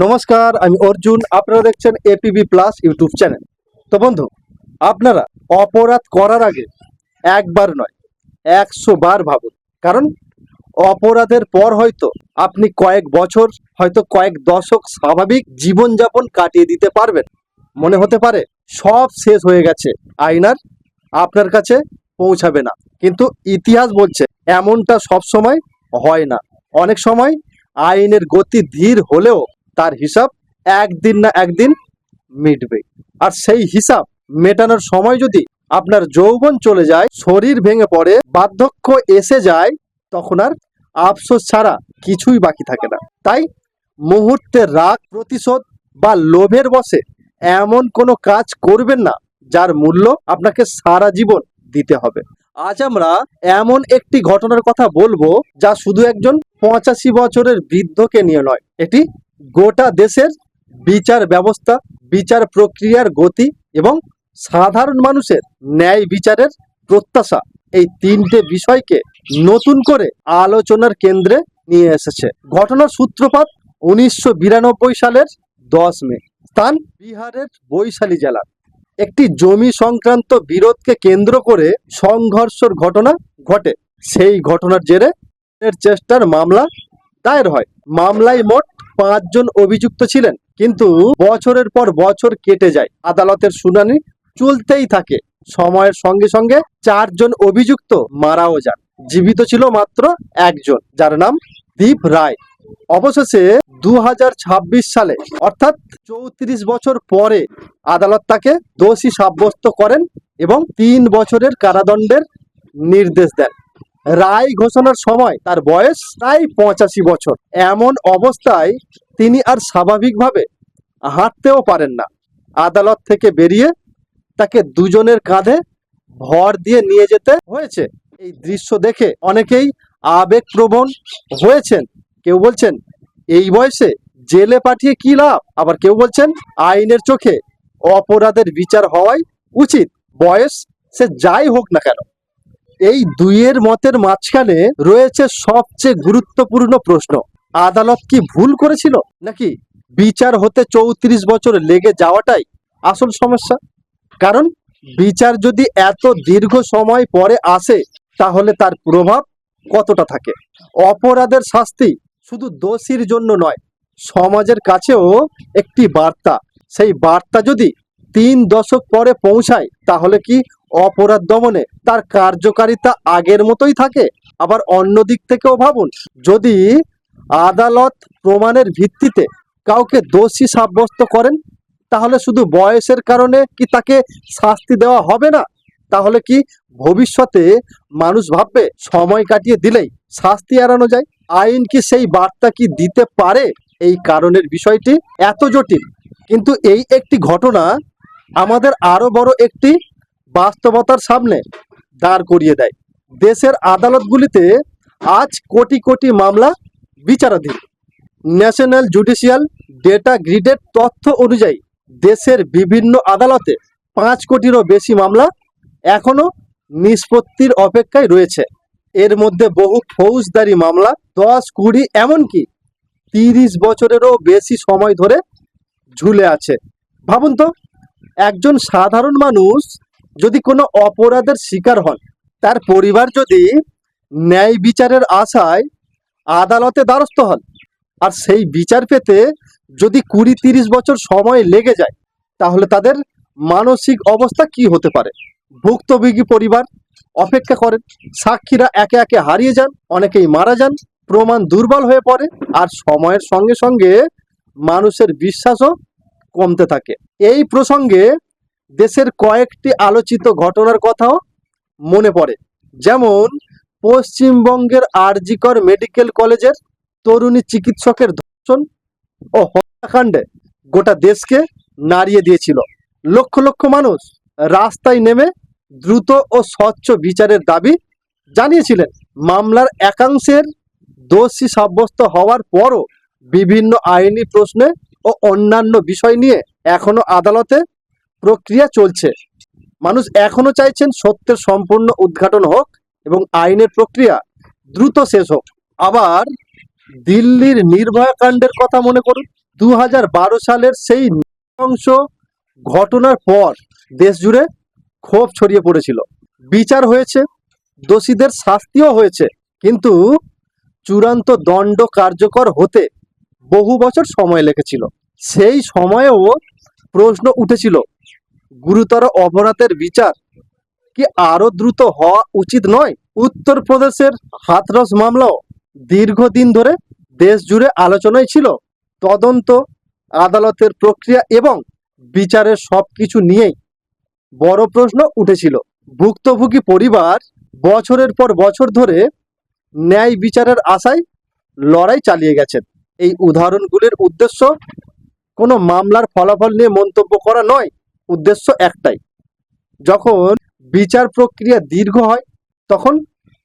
নমস্কার, আমি অর্জুন। আপনারা দেখছেন এপিবি প্লাস ইউটিউব চ্যানেল। তো বন্ধু, আপনারা অপরাধ করার আগে একবার নয় 100 বার ভাবুন। কারণ অপরাধের পর হয়তো আপনি কয়েক বছর, হয়তো কয়েক দশক স্বাভাবিক জীবনযাপন কাটিয়ে দিতে পারবেন। মনে হতে পারে সব শেষ হয়ে গেছে, আইনার আপনার কাছে পৌঁছাবে না। কিন্তু ইতিহাস বলছে এমনটা সব সময় হয় না। অনেক সময় আইনের গতি ধীর হলেও তার হিসাব একদিন না একদিন মিটবে। আর সেই হিসাব মেটানোর সময় যদি আপনার যৌবন চলে যায়, শরীর ভেঙে পড়ে, বার্ধক্য এসে যায়, তখন আর আফসোস ছাড়া কিছুই বাকি থাকে না। তাই মুহূর্তের রাগ, প্রতিশোধ বা লোভের বশে এমন কোনো কাজ করবেন না যার মূল্য আপনাকে সারা জীবন দিতে হবে। আজ আমরা এমন একটি ঘটনার কথা বলবো যা শুধু একজন 85 বছরের বৃদ্ধকে নিয়ে নয়, এটি গোটা দেশের বিচার ব্যবস্থা, বিচার প্রক্রিয়ার গতি এবং সাধারণ মানুষের ন্যায় বিচারের প্রত্যাশা, এই তিনটে বিষয়কে নতুন করে আলোচনার কেন্দ্রে নিয়ে এসেছে। ঘটনার সূত্রপাত 1992 সালের 10 মে। স্থান বিহারের বৈশালী জেলা। একটি জমি সংক্রান্ত বিরোধকে কেন্দ্র করে সংঘর্ষের ঘটনা ঘটে। সেই ঘটনার জেরে চেষ্টার মামলা দায়ের হয়। মামলায় মোট 5 জন অভিযুক্ত ছিলেন, কিন্তু বছরের পর বছর কেটে যায়, আদালতের শুনানি চলতেই থাকে। সময়ের সঙ্গে সঙ্গে 4 জন অভিযুক্ত মারাও যান। জীবিত ছিল মাত্র একজন, যার নাম দীপ রায়। অবশেষে 2026 সালে, অর্থাৎ 34 বছর পরে, আদালত তাকে দোষী সাব্যস্ত করেন এবং 3 বছরের কারাদণ্ডের নির্দেশ দেন। রায় ঘোষণার সময় তার বয়স প্রায় 85 বছর। এমন অবস্থায় তিনি আর স্বাভাবিকভাবে হাঁটতেও পারেন না। আদালত থেকে বেরিয়ে তাকে দুজনের কাঁধে ভর দিয়ে নিয়ে যেতে হয়েছে। এই দৃশ্য দেখে অনেকেই আবেগপ্রবণ হয়েছেন। কেউ বলছেন এই বয়সে জেলে পাঠিয়ে কি লাভ, আবার কেউ বলছেন আইনের চোখে অপরাধের বিচার হওয়াই উচিত, বয়স সে যাই হোক না কেন। এই দুইয়ের মতের মাঝখানে রয়েছে সবচেয়ে গুরুত্বপূর্ণ প্রশ্ন: আদালত কি ভুল করেছিল, নাকি বিচার হতে 34 বছর লেগে যাওয়াটাই আসল সমস্যা? কারণ বিচার যদি এত দীর্ঘ সময় পরে আসে, তাহলে তার প্রভাব কতটা থাকে? অপরাধের শাস্তি শুধু দোষীর জন্য নয়, সমাজের কাছেও একটি বার্তা। সেই বার্তা যদি 3 দশক পরে পৌঁছায়, তাহলে কি অপরাধ দমনে তার কার্যকারিতা আগের মতোই থাকে? আবার অন্য দিক থেকেও ভাবুন, যদি আদালত প্রমাণের ভিত্তিতে কাউকে দোষী সাব্যস্ত করেন, তাহলে শুধু বয়সের কারণে কি তাকে শাস্তি দেওয়া হবে না? তাহলে কি ভবিষ্যতে মানুষ ভাববে সময় কাটিয়ে দিলেই শাস্তি এড়ানো যায়? আইন কি সেই বার্তা কি দিতে পারে? এই কারণের বিষয়টি এত জটিল। কিন্তু এই একটি ঘটনা আমাদের আরো বড় একটি বাস্তবতার সামনে দাঁড় করিয়ে দেয়। দেশের আদালতগুলিতে আজ কোটি কোটি মামলা বিচারাধীন। ন্যাশনাল জুডিশিয়াল ডেটা গ্রিডের তথ্য অনুযায়ী দেশের বিভিন্ন আদালতে 5 কোটিরও বেশি মামলা এখনো নিষ্পত্তির অপেক্ষায় রয়েছে। এর মধ্যে বহু ফৌজদারি মামলা 10, 20, এমনকি 30 বছরেরও বেশি সময় ধরে ঝুলে আছে। ভাবুন তো, একজন সাধারণ মানুষ যদি কোনো অপরাধের শিকার হন, তার পরিবার যদি ন্যায় বিচারের আশায় আদালতে দ্বারস্থ হন, আর সেই বিচার পেতে যদি 20-30 বছর সময় লেগে যায়, তাহলে তাদের মানসিক অবস্থা কি হতে পারে? ভুক্তভোগী পরিবার অপেক্ষা করেন, সাক্ষীরা একে একে হারিয়ে যান, অনেকেই মারা যান, প্রমাণ দুর্বল হয়ে পড়ে, আর সময়ের সঙ্গে সঙ্গে মানুষের বিশ্বাসও কমতে থাকে। এই প্রসঙ্গে দেশের কয়েকটি আলোচিত ঘটনার কথাও মনে পড়ে। যেমন পশ্চিমবঙ্গের আরজিকর মেডিকেল কলেজের তরুণী চিকিৎসকের ধর্ষণ ও হত্যাকাণ্ডে গোটা দেশকে নাড়িয়ে দিয়েছিল। লক্ষ লক্ষ মানুষ রাস্তায় নেমে দ্রুত ও স্বচ্ছ বিচারের দাবি জানিয়েছিলেন। মামলার একাংশের দোষী সাব্যস্ত হওয়ার পরও বিভিন্ন আইনি প্রশ্নে ও অন্যান্য বিষয় নিয়ে এখনো আদালতে প্রক্রিয়া চলছে। মানুষ এখনো চাইছেন সত্যের সম্পূর্ণ উদ্ঘাটন হোক এবং আইনের প্রক্রিয়া দ্রুত শেষ হোক। আবার দিল্লির নির্ভয়া কাণ্ডের কথা মনে করুন। 2012 সালের সেই নৃশংস ঘটনার পর দেশ জুড়ে ক্ষোভ ছড়িয়ে পড়েছিল। বিচার হয়েছে, দোষীদের শাস্তিও হয়েছে, কিন্তু চূড়ান্ত দণ্ড কার্যকর হতে বহু বছর সময় লেগেছিল। সেই সময়েও প্রশ্ন উঠেছিল, গুরুতর অপরাধের বিচার কি আরো দ্রুত হওয়া উচিত নয়? উত্তরপ্রদেশের হাথরস মামলাও দীর্ঘদিন ধরে দেশ জুড়ে আলোচনায় ছিল। তদন্ত, আদালতের প্রক্রিয়া এবং বিচারের সবকিছু নিয়েই বড় প্রশ্ন উঠেছিল। ভুক্তভোগী পরিবার বছরের পর বছর ধরে ন্যায় বিচারের আশায় লড়াই চালিয়ে গেছেন। এই উদাহরণগুলির উদ্দেশ্য কোনো মামলার ফলাফল নিয়ে মন্তব্য করা নয়, উদ্দেশ্য একটাই, যখন বিচার প্রক্রিয়া দীর্ঘ হয় তখন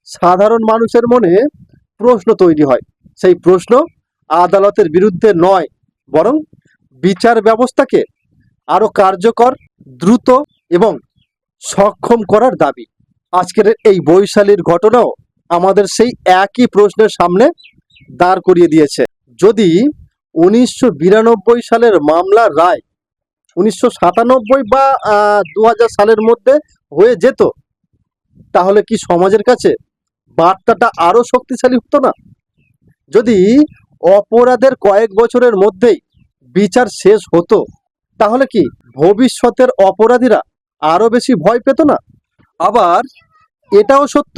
সাধারণ মানুষের মনে প্রশ্ন তৈরি হয়। সেই প্রশ্ন আদালতের বিরুদ্ধে নয়, বরং বিচার ব্যবস্থাকে আরো কার্যকর, দ্রুত এবং সক্ষম করার দাবি। আজকের এই বৈশালীর ঘটনাও আমাদের সেই একই প্রশ্নের সামনে দাঁড় করিয়ে দিয়েছে। যদি 1992 সালের মামলার রায় 1997 বা 2000 সালের মধ্যে হয়ে যেত, তাহলে কি সমাজের কাছে বার্তাটা আরো শক্তিশালী হতো না? যদি অপরাধের কয়েক বছরের মধ্যেই বিচার শেষ হতো, তাহলে কি ভবিষ্যতের অপরাধীরা আরো বেশি ভয় পেত না? আবার এটাও সত্য,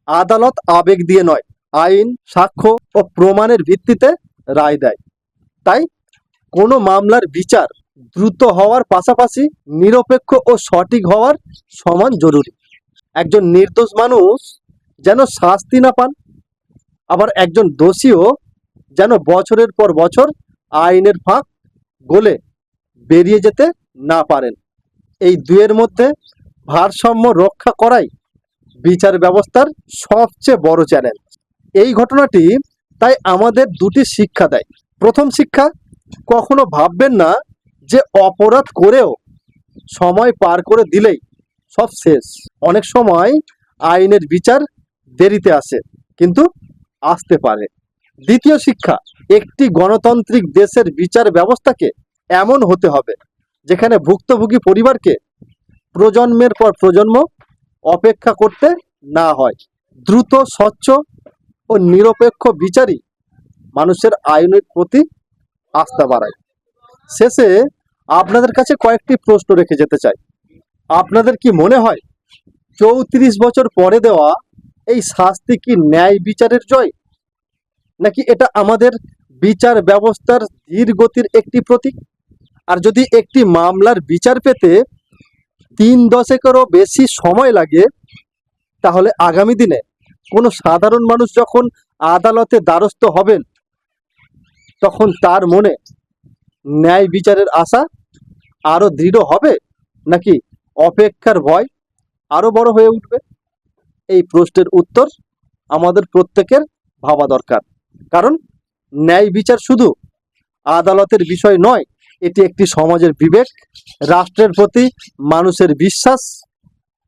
আদালত আবেগ দিয়ে নয়, আইন, সাক্ষ্য ও প্রমাণের ভিত্তিতে রায় দেয়। তাই কোনো মামলার বিচার দ্রুত হওয়ার পাশাপাশি নিরপেক্ষ ও সঠিক হওয়ার সমান জরুরি। একজন নির্দোষ মানুষ যেন শাস্তি না পান, আবার একজন দোষীও যেন বছরের পর বছর আইনের ফাঁক গলে বেরিয়ে যেতে না পারেন। এই দুয়ের মধ্যে ভারসাম্য রক্ষা করাই বিচার ব্যবস্থার সবচেয়ে বড় চ্যালেঞ্জ। এই ঘটনাটি তাই আমাদের দুটি শিক্ষা দেয়। প্রথম শিক্ষা, কখনো ভাববেন না যে অপরাধ করেও সময় পার করে দিলেই সব শেষ। অনেক সময় আইনের বিচার দেরিতে আসে, কিন্তু আসতে পারে। দ্বিতীয় শিক্ষা, একটি গণতান্ত্রিক দেশের বিচার ব্যবস্থাকে এমন হতে হবে যেখানে ভুক্তভোগী পরিবারকে প্রজন্মের পর প্রজন্ম অপেক্ষা করতে না হয়। দ্রুত, স্বচ্ছ ও নিরপেক্ষ বিচারই মানুষের আইনের প্রতি আস্থা বাড়ায়। শেষে আপনাদের কাছে কয়েকটি প্রশ্ন রেখে যেতে চাই। আপনাদের কি মনে হয় 34 বছর পরে দেওয়া এই শাস্তি কি ন্যায় বিচারের জয়, নাকি এটা আমাদের বিচার ব্যবস্থার ধীর গতির একটি প্রতীক? আর যদি একটি মামলার বিচার পেতে 3 দশকেরও বেশি সময় লাগে, তাহলে আগামী দিনে কোনো সাধারণ মানুষ যখন আদালতে দ্বারস্থ হবেন, তখন তার মনে ন্যায় বিচারের আশা আরো দৃঢ় হবে, নাকি অপেক্ষার ভয় আরো বড় হয়ে উঠবে? এই প্রশ্নের উত্তর আমাদের প্রত্যেকের ভাবা দরকার। কারণ ন্যায় বিচার শুধু আদালতের বিষয় নয়, এটি একটি সমাজের বিবেক, রাষ্ট্রের প্রতি মানুষের বিশ্বাস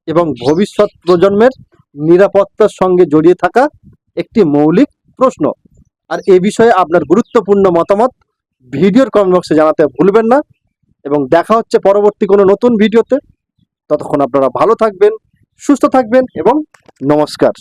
এবং ভবিষ্যৎ প্রজন্মের নিরাপত্তার সঙ্গে জড়িয়ে থাকা একটি মৌলিক প্রশ্ন। আর এ বিষয়ে আপনার গুরুত্বপূর্ণ মতামত ভিডিওর কমেন্ট বক্সে জানাতে ভুলবেন না, এবং দেখা হচ্ছে পরবর্তী কোনো নতুন ভিডিওতে। ততক্ষণ আপনারা ভালো থাকবেন, সুস্থ থাকবেন এবং নমস্কার।